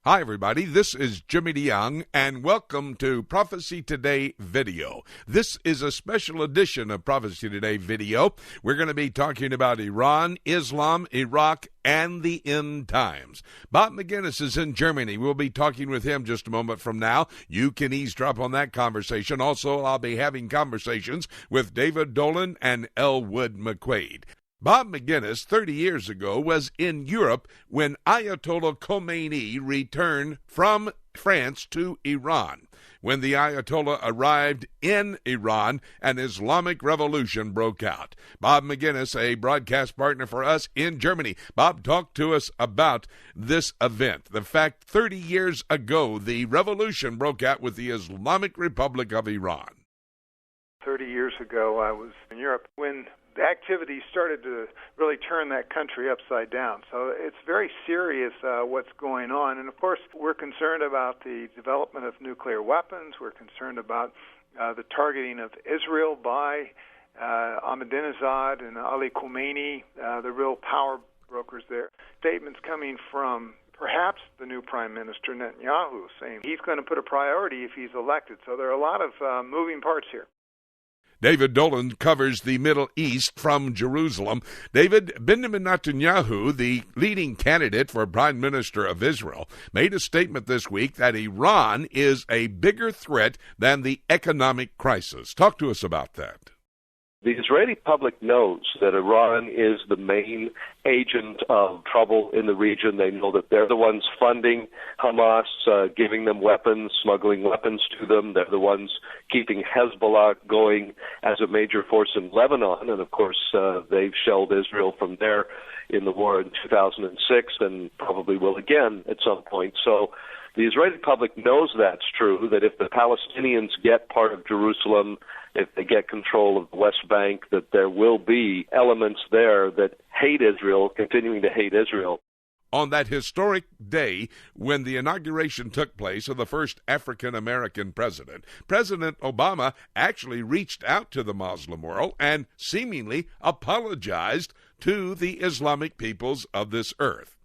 Hi, everybody. This is Jimmy DeYoung, and welcome to Prophecy Today Video. This is a special edition of Prophecy Today Video. We're going to be talking about Iran, Islam, Iraq, and the end times. Bob Maginnis is in Germany. We'll be talking with him just a moment from now. You can eavesdrop on that conversation. Also, I'll be having conversations with David Dolan and Elwood McQuaid. Bob Maginnis, 30 years ago, was in Europe when Ayatollah Khomeini returned from France to Iran. When the Ayatollah arrived in Iran, an Islamic revolution broke out. Bob Maginnis, a broadcast partner for us in Germany. Bob, talk to us about this event. The fact 30 years ago, the revolution broke out with the Islamic Republic of Iran. 30 years ago, I was in Europe when the activity started to really turn that country upside down. So it's very serious what's going on. And, of course, we're concerned about the development of nuclear weapons. We're concerned about the targeting of Israel by Ahmadinejad and Ali Khomeini, the real power brokers there. Statements coming from perhaps the new Prime Minister Netanyahu saying he's going to put a priority if he's elected. So there are a lot of moving parts here. David Dolan covers the Middle East from Jerusalem. David, Benjamin Netanyahu, the leading candidate for Prime Minister of Israel, made a statement this week that Iran is a bigger threat than the economic crisis. Talk to us about that. The Israeli public knows that Iran is the main agent of trouble in the region. They know that they're the ones funding Hamas, giving them weapons, smuggling weapons to them. They're the ones keeping Hezbollah going as a major force in Lebanon. And, of course, they've shelled Israel from there in the war in 2006 and probably will again at some point. So the Israeli public knows that's true, that if the Palestinians get part of Jerusalem, if they get control of the West Bank, that there will be elements there that hate Israel, continuing to hate Israel. On that historic day when the inauguration took place of the first African-American president, President Obama actually reached out to the Muslim world and seemingly apologized to the Islamic peoples of this earth.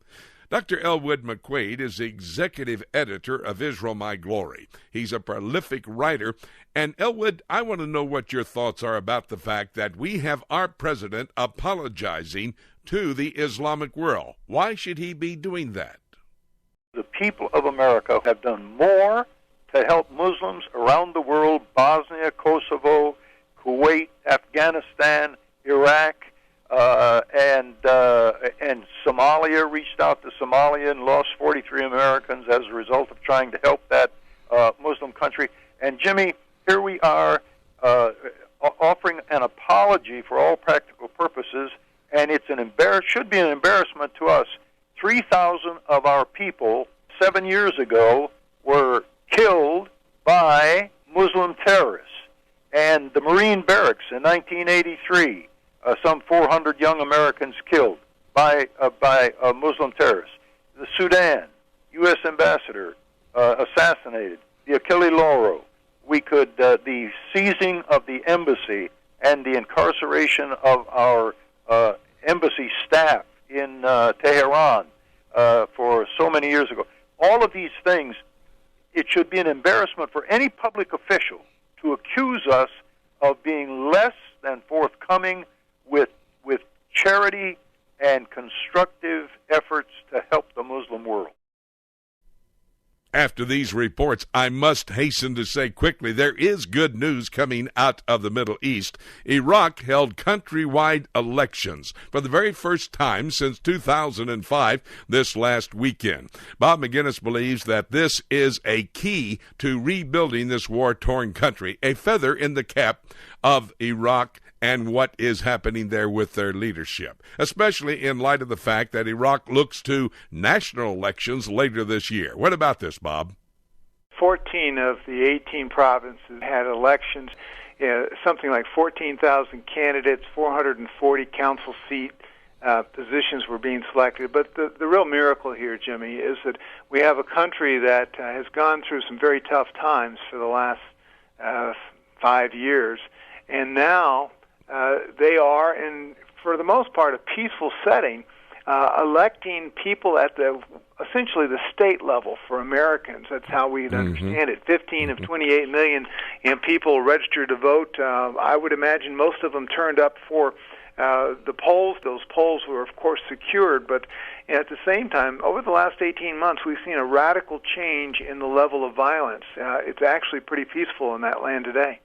Dr. Elwood McQuaid is the executive editor of Israel My Glory. He's a prolific writer. And Elwood, I want to know what your thoughts are about the fact that we have our president apologizing to the Islamic world. Why should he be doing that? The people of America have done more to help Muslims around the world: Bosnia, Kosovo, Kuwait, Afghanistan, Iraq, and Somalia. Reached out to Somalia and lost 43 Americans as a result of trying to help that Muslim country. And Jimmy, here we are offering an apology for all practical purposes, and it's should be an embarrassment to us. 3,000 of our people 7 years ago were killed by Muslim terrorists, and the Marine barracks in 1983. Some 400 young Americans killed by Muslim terrorists. The Sudan, U.S. ambassador assassinated. The Achille Lauro. The seizing of the embassy and the incarceration of our embassy staff in Tehran for so many years ago. All of these things, it should be an embarrassment for any public official to accuse us of being less than forthcoming with charity and constructive efforts to help the Muslim world. After these reports, I must hasten to say quickly, there is good news coming out of the Middle East. Iraq held countrywide elections for the very first time since 2005 this last weekend. Bob Maginnis believes that this is a key to rebuilding this war-torn country, a feather in the cap of Iraq and what is happening there with their leadership, especially in light of the fact that Iraq looks to national elections later this year. What about this, Bob? 14 of the 18 provinces had elections, something like 14,000 candidates, 440 council seat positions were being selected. But the real miracle here, Jimmy, is that we have a country that has gone through some very tough times for the last 5 years, and now they are, in for the most part, a peaceful setting, electing people at the essentially the state level for Americans. That's how we'd understand it. 15 of 28 million people registered to vote. I would imagine most of them turned up for the polls. Those polls were, of course, secured, but at the same time, over the last 18 months, we've seen a radical change in the level of violence. It's actually pretty peaceful in that land today.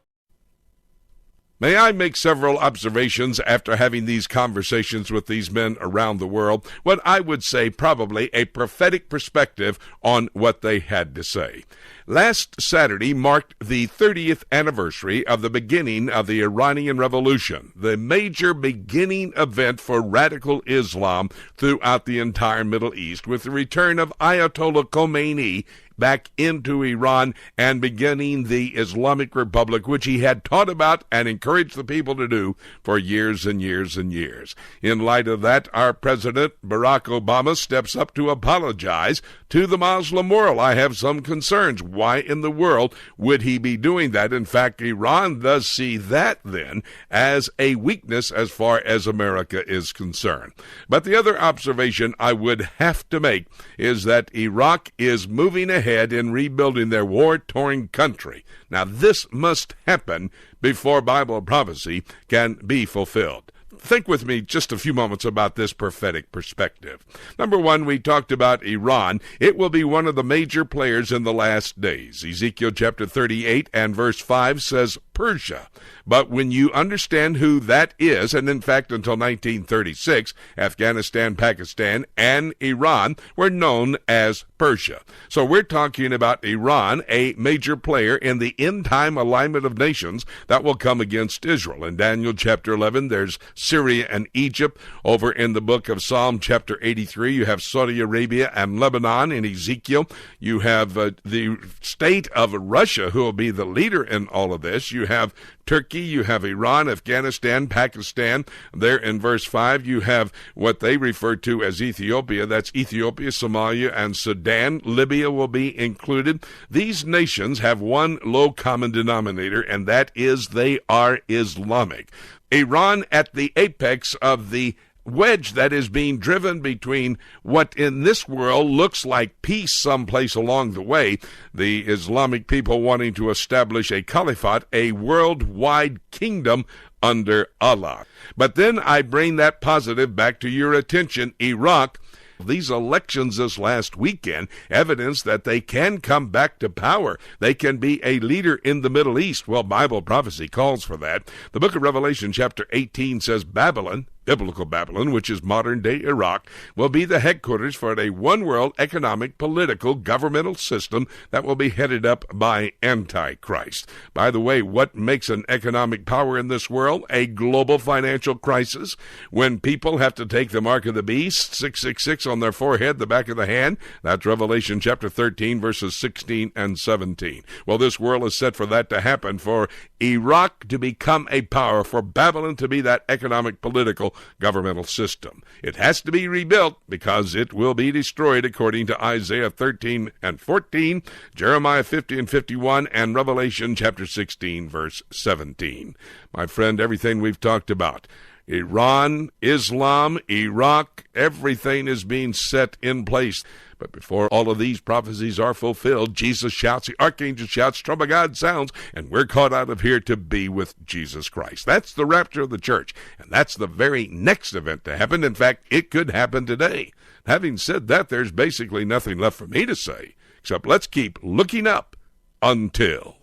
May I make several observations after having these conversations with these men around the world? What I would say probably a prophetic perspective on what they had to say. Last Saturday marked the 30th anniversary of the beginning of the Iranian Revolution, the major beginning event for radical Islam throughout the entire Middle East, with the return of Ayatollah Khomeini back into Iran and beginning the Islamic Republic, which he had taught about and encouraged the people to do for years and years and years. In light of that, our President, Barack Obama, steps up to apologize to the Muslim world. I have some concerns. Why in the world would he be doing that? In fact, Iran does see that then as a weakness as far as America is concerned. But the other observation I would have to make is that Iraq is moving ahead in rebuilding their war-torn country. Now, this must happen before Bible prophecy can be fulfilled. Think with me just a few moments about this prophetic perspective. Number one, we talked about Iran. It will be one of the major players in the last days. Ezekiel chapter 38 and verse 5 says Persia. But when you understand who that is, and in fact until 1936, Afghanistan, Pakistan, and Iran were known as Persia. So we're talking about Iran, a major player in the end-time alignment of nations that will come against Israel. In Daniel chapter 11, there's Syria and Egypt. Over in the book of Psalm chapter 83, you have Saudi Arabia and Lebanon. In Ezekiel, you have the state of Russia, who will be the leader in all of this. You have Turkey, you have Iran, Afghanistan, Pakistan. There in verse 5, you have what they refer to as Ethiopia. That's Ethiopia, Somalia, and Sudan. Libya will be included. These nations have one low common denominator, and that is they are Islamic. Iran at the apex of the wedge that is being driven between what in this world looks like peace someplace along the way, the Islamic people wanting to establish a caliphate, a worldwide kingdom under Allah. But then I bring that positive back to your attention. Iraq, these elections this last weekend, evidence that they can come back to power. They can be a leader in the Middle East. Well, Bible prophecy calls for that. The book of Revelation chapter 18 says Babylon, biblical Babylon, which is modern-day Iraq, will be the headquarters for a one-world economic, political, governmental system that will be headed up by Antichrist. By the way, what makes an economic power in this world? A global financial crisis. When people have to take the mark of the beast, 666 on their forehead, the back of the hand. That's Revelation chapter 13, verses 16 and 17. Well, this world is set for that to happen, for Iraq to become a power, for Babylon to be that economic, political, governmental system. It has to be rebuilt because it will be destroyed according to Isaiah 13 and 14, Jeremiah 50 and 51, and Revelation chapter 16, verse 17. My friend, everything we've talked about, Iran, Islam, Iraq, everything is being set in place. But before all of these prophecies are fulfilled, Jesus shouts, the archangel shouts, trump of God sounds, and we're caught out of here to be with Jesus Christ. That's the rapture of the church, and that's the very next event to happen. In fact, it could happen today. Having said that, there's basically nothing left for me to say, except let's keep looking up until